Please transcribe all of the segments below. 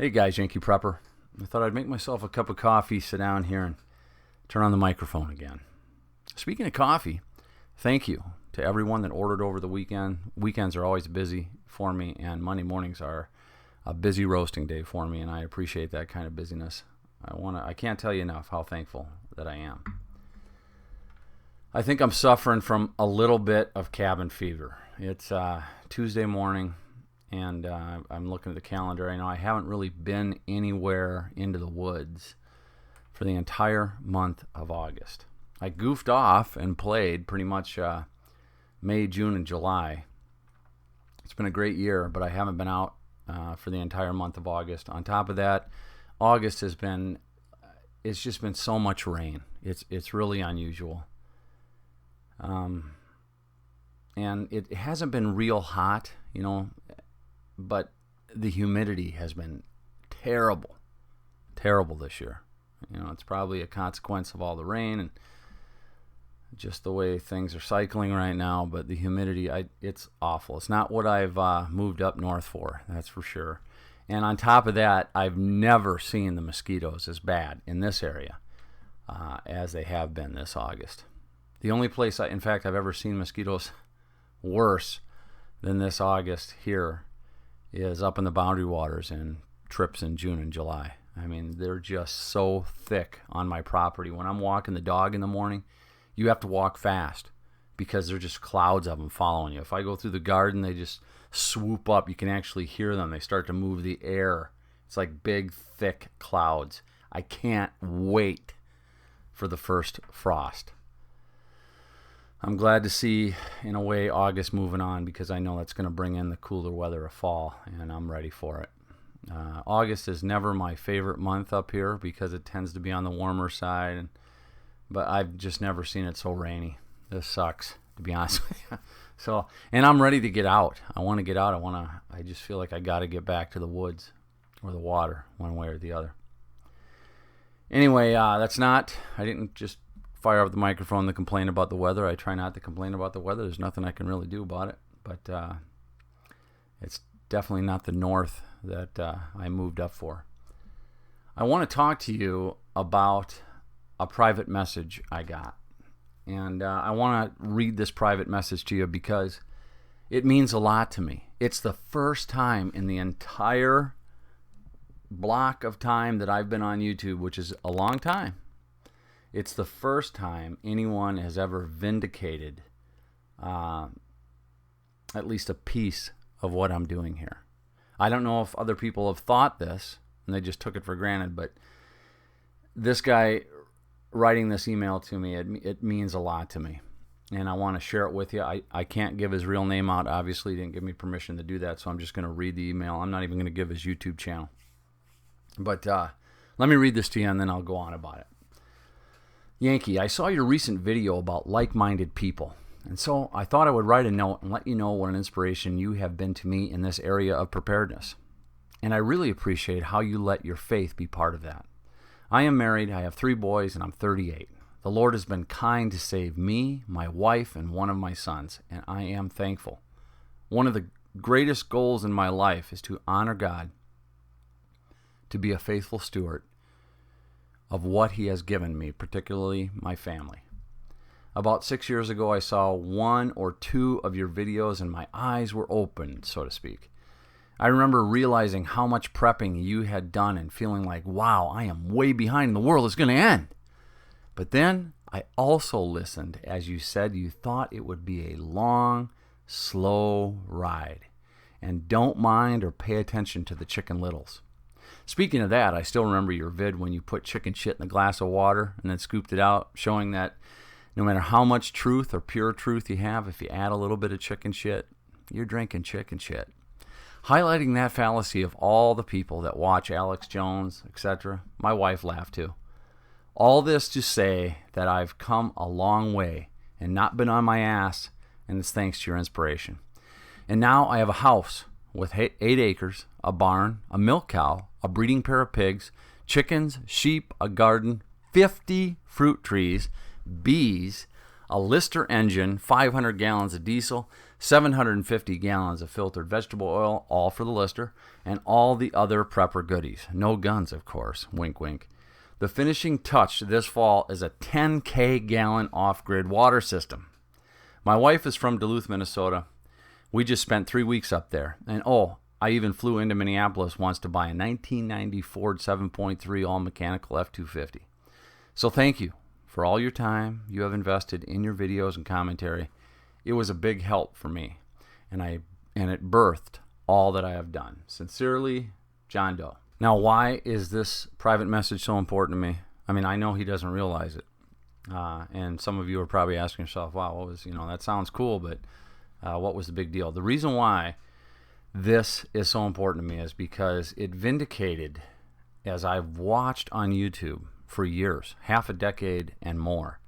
Hey guys, Yankee Prepper. I thought I'd make myself a cup of coffee, sit down here, and turn on the microphone again. Speaking of coffee, thank you to everyone that ordered over the weekend. Weekends are always busy for me, and Monday mornings are a busy roasting day for me, and I appreciate that kind of busyness. I can't tell you enough how thankful that I am. I think I'm suffering from a little bit of cabin fever. It's Tuesday morning. And I'm looking at the calendar. I know I haven't really been anywhere into the woods for the entire month of August. I goofed off and played pretty much May, June, and July. It's been a great year, but I haven't been out for the entire month of August. On top of that, August has been, it's just been so much rain. It's really unusual. And it hasn't been real hot, but the humidity has been terrible this year. It's probably a consequence of all the rain and just the way things are cycling right now, but the humidity, it's awful. It's not what I've moved up north for, that's for sure. And on top of that, I've never seen the mosquitoes as bad in this area as they have been this August. The only place, I've ever seen mosquitoes worse than this August here is up in the Boundary Waters and trips in June and July. I mean, they're just so thick on my property. When I'm walking the dog in the morning, you have to walk fast because there's just clouds of them following you. If I go through the garden, they just swoop up. You can actually hear them. They start to move the air. It's like big, thick clouds. I can't wait for the first frost. I'm glad to see, in a way, August moving on because I know that's going to bring in the cooler weather of fall, and I'm ready for it. August is never my favorite month up here because it tends to be on the warmer side, but I've just never seen it so rainy. This sucks, to be honest with you. So, and I'm ready to get out. I want to get out. I just feel like I got to get back to the woods or the water, one way or the other. Anyway, I didn't just fire up the microphone to complain about the weather. I try not to complain about the weather. There's nothing I can really do about it. But it's definitely not the north that I moved up for. I want to talk to you about a private message I got. And I want to read this private message to you because it means a lot to me. It's the first time in the entire block of time that I've been on YouTube, which is a long time. It's the first time anyone has ever vindicated at least a piece of what I'm doing here. I don't know if other people have thought this and they just took it for granted, but this guy writing this email to me, it means a lot to me. And I want to share it with you. I can't give his real name out. Obviously, he didn't give me permission to do that, so I'm just going to read the email. I'm not even going to give his YouTube channel. But let me read this to you, and then I'll go on about it. Yankee, I saw your recent video about like-minded people, and so I thought I would write a note and let you know what an inspiration you have been to me in this area of preparedness. And I really appreciate how you let your faith be part of that. I am married, I have 3 boys, and I'm 38. The Lord has been kind to save me, my wife, and one of my sons, and I am thankful. One of the greatest goals in my life is to honor God, to be a faithful steward of what he has given me, particularly my family. About 6 years ago, I saw 1 or 2 of your videos and my eyes were opened, so to speak. I remember realizing how much prepping you had done and feeling like, wow, I am way behind. The world is going to end. But then I also listened as you said you thought it would be a long, slow ride. And don't mind or pay attention to the Chicken Littles. Speaking of that, I still remember your vid when you put chicken shit in a glass of water and then scooped it out, showing that no matter how much truth or pure truth you have, if you add a little bit of chicken shit, you're drinking chicken shit. Highlighting that fallacy of all the people that watch Alex Jones, etc., my wife laughed too. All this to say that I've come a long way and not been on my ass, and it's thanks to your inspiration. And now I have a house with 8 acres, a barn, a milk cow, a breeding pair of pigs, chickens, sheep, a garden, 50 fruit trees, bees, a Lister engine, 500 gallons of diesel, 750 gallons of filtered vegetable oil, all for the lister, and all the other prepper goodies. No guns, of course. Wink, wink. The finishing touch this fall is a 10K gallon off-grid water system. My wife is from Duluth, Minnesota. We just spent 3 weeks up there. And I even flew into Minneapolis once to buy a 1990 Ford 7.3 all-mechanical F-250. So thank you for all your time you have invested in your videos and commentary. It was a big help for me, and it birthed all that I have done. Sincerely, John Doe. Now, why is this private message so important to me? I mean, I know he doesn't realize it. And some of you are probably asking yourself, wow, what was, that sounds cool, but what was the big deal? The reason why this is so important to me is because it vindicated, as I've watched on YouTube for years, half a decade and more,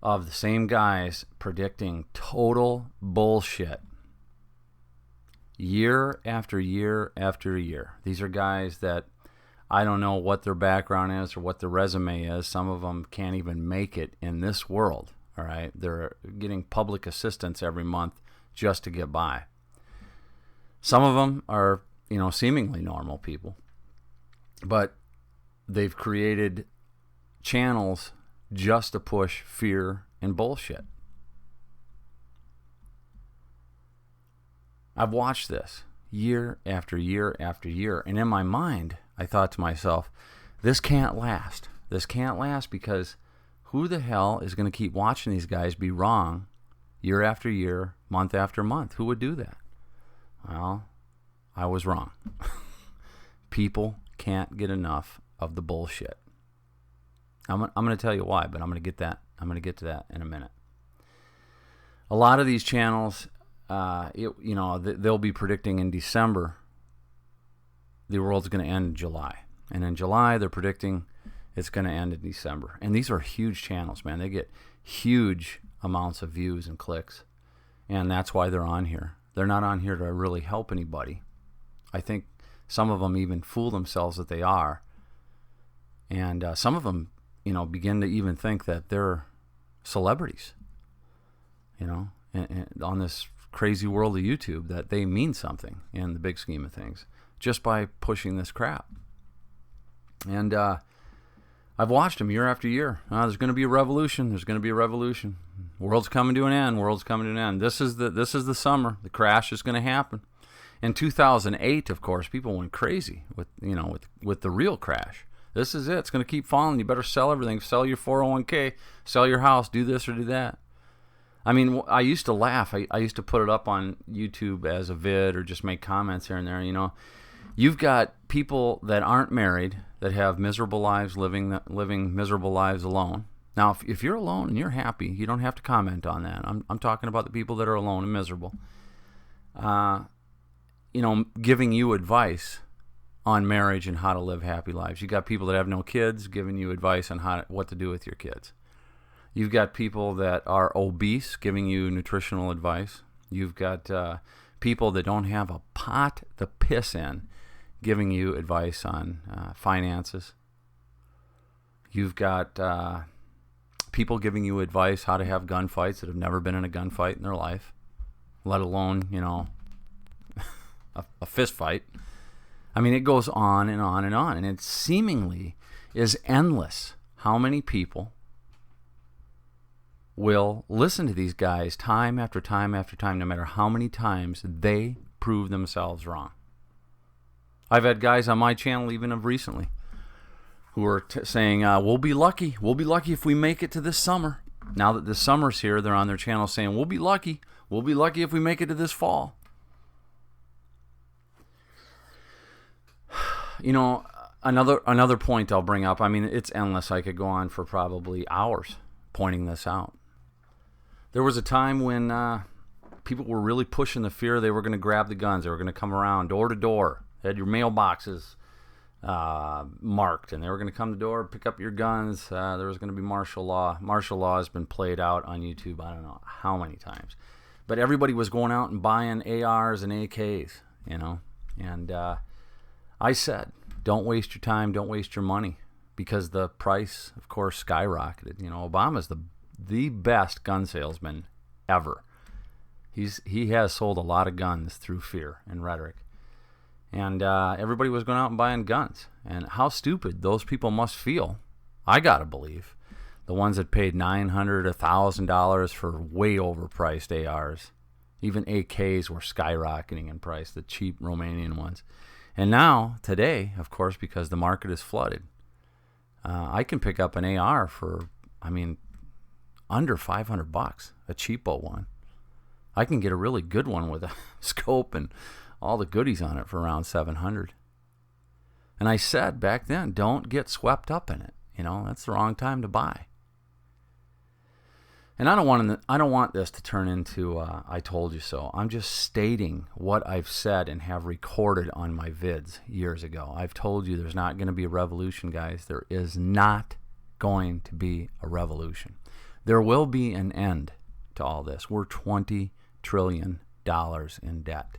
of the same guys predicting total bullshit year after year after year. These are guys that I don't know what their background is or what their resume is. Some of them can't even make it in this world, all right? They're getting public assistance every month just to get by. Some of them are, seemingly normal people, but they've created channels just to push fear and bullshit. I've watched this year after year after year, and in my mind, I thought to myself, this can't last. This can't last because who the hell is going to keep watching these guys be wrong year after year, month after month? Who would do that? Well, I was wrong. People can't get enough of the bullshit. I'm going to tell you why, but I'm going to get to that in a minute. A lot of these channels, they'll be predicting in December the world's going to end in July, and in July they're predicting it's going to end in December. And these are huge channels, man. They get huge amounts of views and clicks, and that's why they're on here. They're not on here to really help anybody. I think some of them even fool themselves that they are, and some of them begin to even think that they're celebrities, and on this crazy world of YouTube, that they mean something in the big scheme of things just by pushing this crap. And I've watched them year after year. There's going to be a revolution. There's going to be a revolution. World's coming to an end. World's coming to an end. This is the summer. The crash is going to happen. In 2008, of course, people went crazy with the real crash. This is it. It's going to keep falling. You better sell everything. Sell your 401k. Sell your house. Do this or do that. I mean, I used to laugh. I used to put it up on YouTube as a vid or just make comments here and there. You've got people that aren't married that have miserable lives, living miserable lives alone. Now, if you're alone and you're happy, you don't have to comment on that. I'm talking about the people that are alone and miserable. Giving you advice on marriage and how to live happy lives. You got people that have no kids giving you advice on what to do with your kids. You've got people that are obese giving you nutritional advice. You've got people that don't have a pot to piss in giving you advice on finances. You've got people giving you advice how to have gunfights that have never been in a gunfight in their life, let alone, a fist fight. I mean, it goes on and on and on, and it seemingly is endless how many people will listen to these guys time after time after time, no matter how many times they prove themselves wrong. I've had guys on my channel, even of recently, who are saying, we'll be lucky. We'll be lucky if we make it to this summer. Now that the summer's here, they're on their channel saying, we'll be lucky. We'll be lucky if we make it to this fall. Another point I'll bring up, I mean, it's endless. I could go on for probably hours pointing this out. There was a time when people were really pushing the fear they were going to grab the guns. They were going to come around door to door. They had your mailboxes marked, and they were going to come to the door, pick up your guns. There was going to be martial law. Martial law has been played out on YouTube I don't know how many times. But everybody was going out and buying ARs and AKs, And I said, don't waste your time, don't waste your money, because the price, of course, skyrocketed. Obama's the best gun salesman ever. He has sold a lot of guns through fear and rhetoric. And everybody was going out and buying guns. And how stupid those people must feel, I got to believe. The ones that paid $900, $1,000 for way overpriced ARs. Even AKs were skyrocketing in price, the cheap Romanian ones. And now, today, of course, because the market is flooded, I can pick up an AR for, under $500, a cheapo one. I can get a really good one with a scope and all the goodies on it for around $700. And I said back then, don't get swept up in it. That's the wrong time to buy. And I don't want this to turn into I told you so. I'm just stating what I've said and have recorded on my vids years ago. I've told you there's not going to be a revolution, guys. There is not going to be a revolution. There will be an end to all this. We're $20 trillion in debt.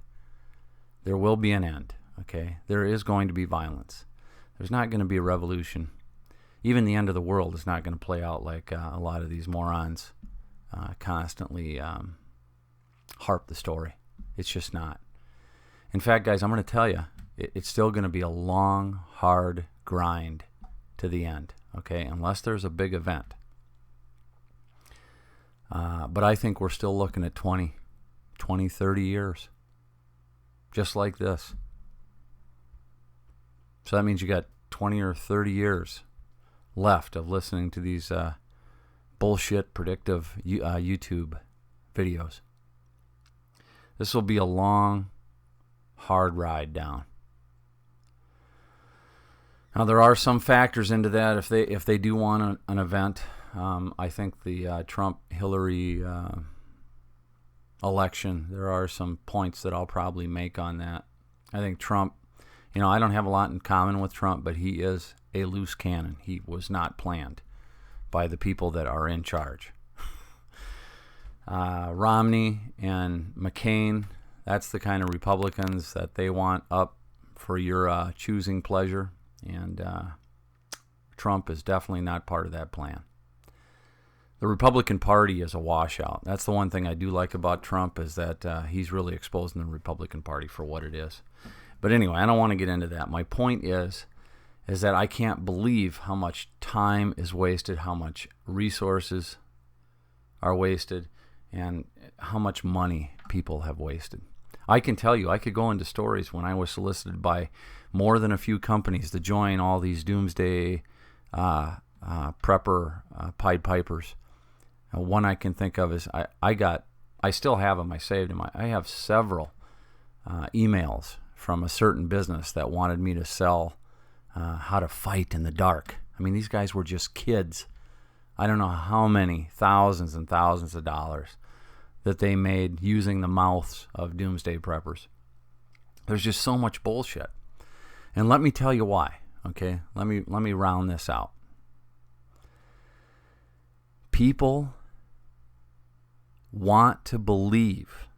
There will be an end, okay? There is going to be violence. There's not going to be a revolution. Even the end of the world is not going to play out like a lot of these morons constantly harp the story. It's just not. In fact, guys, I'm going to tell you, it's still going to be a long, hard grind to the end, okay? Unless there's a big event. But I think we're still looking at 20, 30 years. Just like this. So that means you got 20 or 30 years left of listening to these bullshit predictive YouTube videos. This will be a long, hard ride down. Now there are some factors into that. If they do want an event, I think the Trump-Hillary election, there are some points that I'll probably make on that. I think Trump, I don't have a lot in common with Trump, but he is a loose cannon. He was not planned by the people that are in charge. Romney and McCain, that's the kind of Republicans that they want up for your choosing pleasure. And Trump is definitely not part of that plan. The Republican Party is a washout. That's the one thing I do like about Trump, is that he's really exposing the Republican Party for what it is. But anyway, I don't want to get into that. My point is that I can't believe how much time is wasted, how much resources are wasted, and how much money people have wasted. I can tell you, I could go into stories when I was solicited by more than a few companies to join all these doomsday prepper Pied Pipers. One I can think of is I still have them. I saved them. I have several emails from a certain business that wanted me to sell how to fight in the dark. These guys were just kids. I don't know how many thousands and thousands of dollars that they made using the mouths of doomsday preppers. There's just so much bullshit. And let me tell you why, okay? Let me round this out. People want to believe,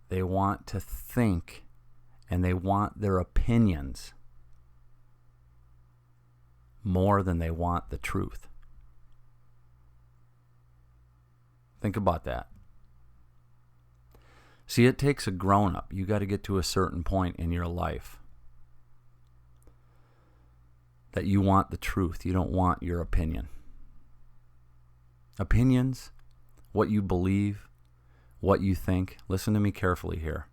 they want to think, and they want their opinions more than they want the truth. Think about that. See, it takes a grown-up. You got to get to a certain point in your life that you want the truth. You don't want your opinion. Opinions, what you believe, what you think. Listen to me carefully here.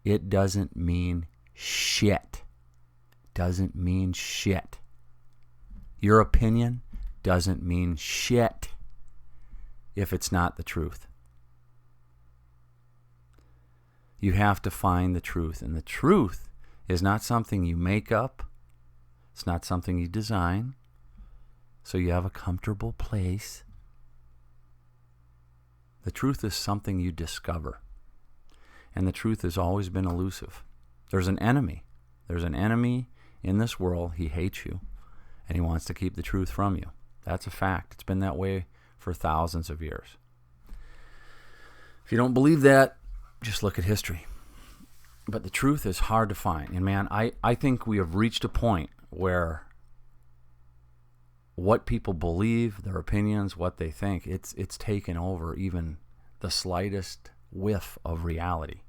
It doesn't mean shit. Doesn't mean shit. Your opinion doesn't mean shit if it's not the truth. You have to find the truth. And the truth is not something you make up. It's not something you design so you have a comfortable place. The truth is something you discover. And the truth has always been elusive. There's an enemy. There's an enemy in this world. He hates you, and he wants to keep the truth from you. That's a fact. It's been that way for thousands of years. If you don't believe that, just look at history. But the truth is hard to find. And man, I think we have reached a point where what people believe, their opinions, what they think, it's taken over even the slightest whiff of reality.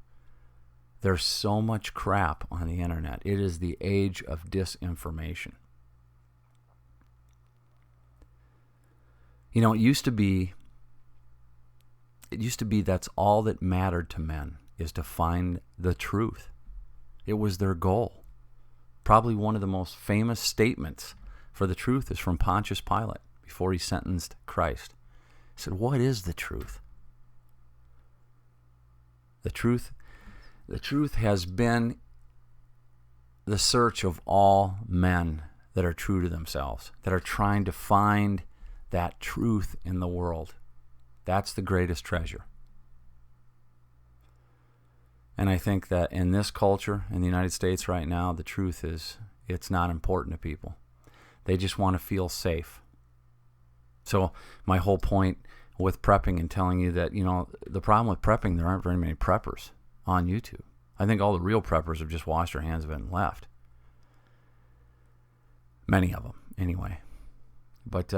There's so much crap on the internet. It is the age of disinformation. You know, it used to be that's all that mattered to men, is to find the truth. It was their goal. Probably one of the most famous statements for the truth is from Pontius Pilate before he sentenced Christ. He said, "What is the truth?" The truth has been the search of all men that are true to themselves, that are trying to find that truth in the world. That's the greatest treasure. And I think that in this culture, in the United States right now, the truth is, it's not important to people. They just want to feel safe. So my whole point with prepping and telling you that, you know, the problem with prepping, there aren't very many preppers on YouTube. I think all the real preppers have just washed their hands of it and left. Many of them, anyway. But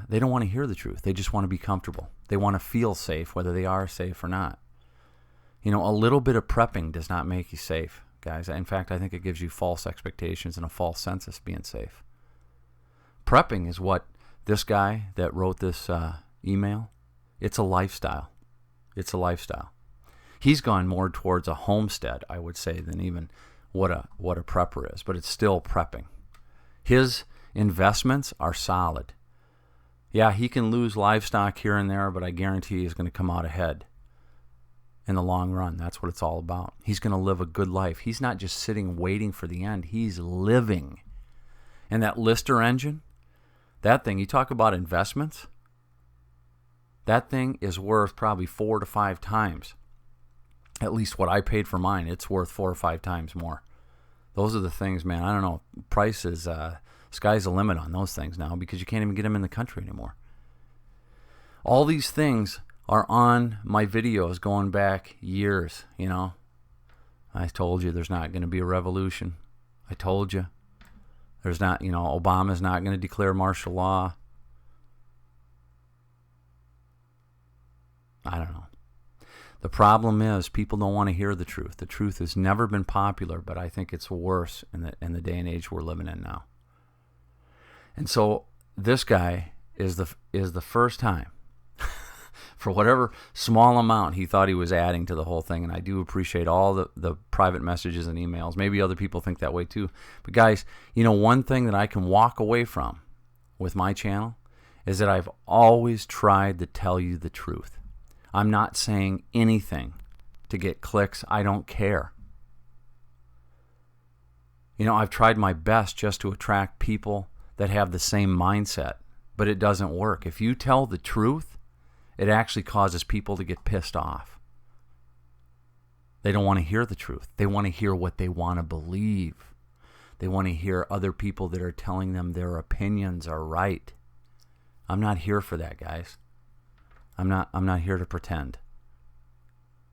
they don't want to hear the truth. They just want to be comfortable. They want to feel safe, whether they are safe or not. You know, a little bit of prepping does not make you safe, guys. In fact, I think it gives you false expectations and a false sense of being safe. Prepping is what this guy that wrote this email, it's a lifestyle. It's a lifestyle. He's gone more towards a homestead, I would say, than even what a prepper is, but it's still prepping. His investments are solid. Yeah, he can lose livestock here and there, but I guarantee he's going to come out ahead in the long run. That's what it's all about. He's going to live a good life. He's not just sitting waiting for the end. He's living. And that Lister engine, that thing, you talk about investments, that thing is worth probably 4 to 5 times. At least what I paid for mine, it's worth 4 or 5 times more. Those are the things, man. I don't know. Prices, sky's the limit on those things now because you can't even get them in the country anymore. All these things are on my videos going back years, you know. I told you there's not going to be a revolution. I told you. There's not, you know, Obama's not going to declare martial law. I don't know. The problem is people don't want to hear the truth. The truth has never been popular, but I think it's worse in the day and age we're living in now. And so this guy is the first time, for whatever small amount he thought he was adding to the whole thing, and I do appreciate all the private messages and emails. Maybe other people think that way too. But guys, you know, one thing that I can walk away from with my channel is that I've always tried to tell you the truth. I'm not saying anything to get clicks. I don't care. You know, I've tried my best just to attract people that have the same mindset, but it doesn't work. If you tell the truth, it actually causes people to get pissed off. They don't want to hear the truth. They want to hear what they want to believe. They want to hear other people that are telling them their opinions are right. I'm not here for that, guys. I'm not here to pretend.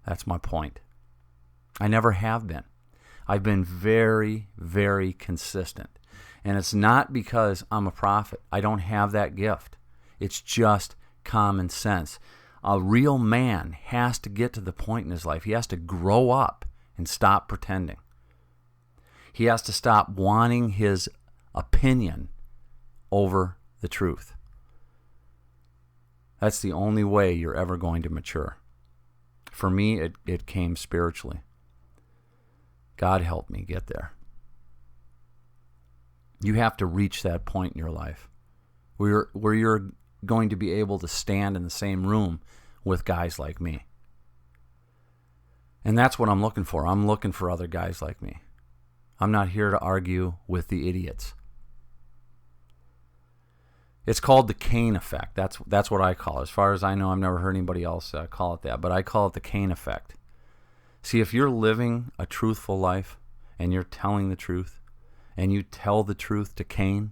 That's my point. I never have been. I've been very, very consistent. And it's not because I'm a prophet. I don't have that gift. It's just common sense. A real man has to get to the point in his life. He has to grow up and stop pretending. He has to stop wanting his opinion over the truth. That's the only way you're ever going to mature. For me, it came spiritually. God helped me get there. You have to reach that point in your life where you're going to be able to stand in the same room with guys like me. And that's what I'm looking for. I'm looking for other guys like me. I'm not here to argue with the idiots. It's called the Cain effect. That's what I call it. As far as I know, I've never heard anybody else call it that, but I call it the Cain effect. See, if you're living a truthful life and you're telling the truth and you tell the truth to Cain,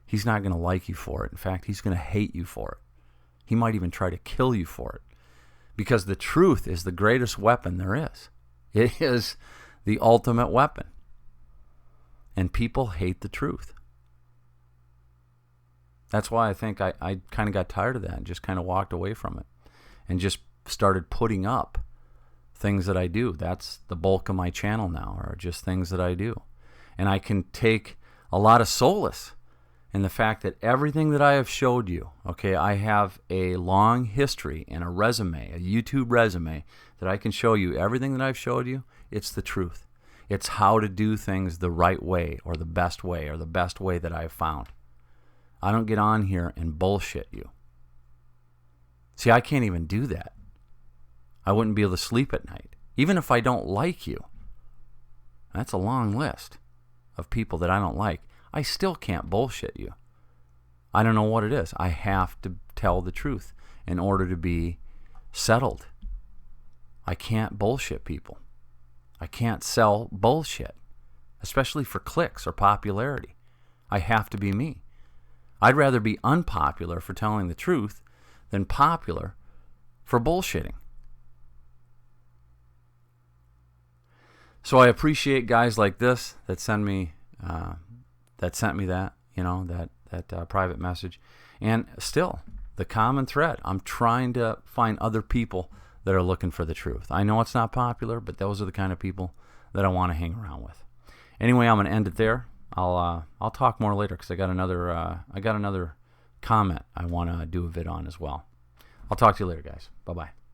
he's not going to like you for it. In fact, he's going to hate you for it. He might even try to kill you for it because the truth is the greatest weapon there is. It is the ultimate weapon. And people hate the truth. That's why I think I kind of got tired of that and just kind of walked away from it and just started putting up things that I do. That's the bulk of my channel now, are just things that I do. And I can take a lot of solace in the fact that everything that I have showed you, okay, I have a long history and a resume, a YouTube resume, that I can show you. Everything that I've showed you, it's the truth. It's how to do things the right way, or the best way, or the best way that I've found. I don't get on here and bullshit you. See, I can't even do that. I wouldn't be able to sleep at night, even if I don't like you. That's a long list of people that I don't like. I still can't bullshit you. I don't know what it is. I have to tell the truth in order to be settled. I can't bullshit people. I can't sell bullshit, especially for clicks or popularity. I have to be me. I'd rather be unpopular for telling the truth than popular for bullshitting. So I appreciate guys like this that sent me that, you know, that private message. And still, the common thread, I'm trying to find other people that are looking for the truth. I know it's not popular, but those are the kind of people that I want to hang around with. Anyway, I'm going to end it there. I'll talk more later because I got another comment I want to do a vid on as well. I'll talk to you later, guys. Bye-bye.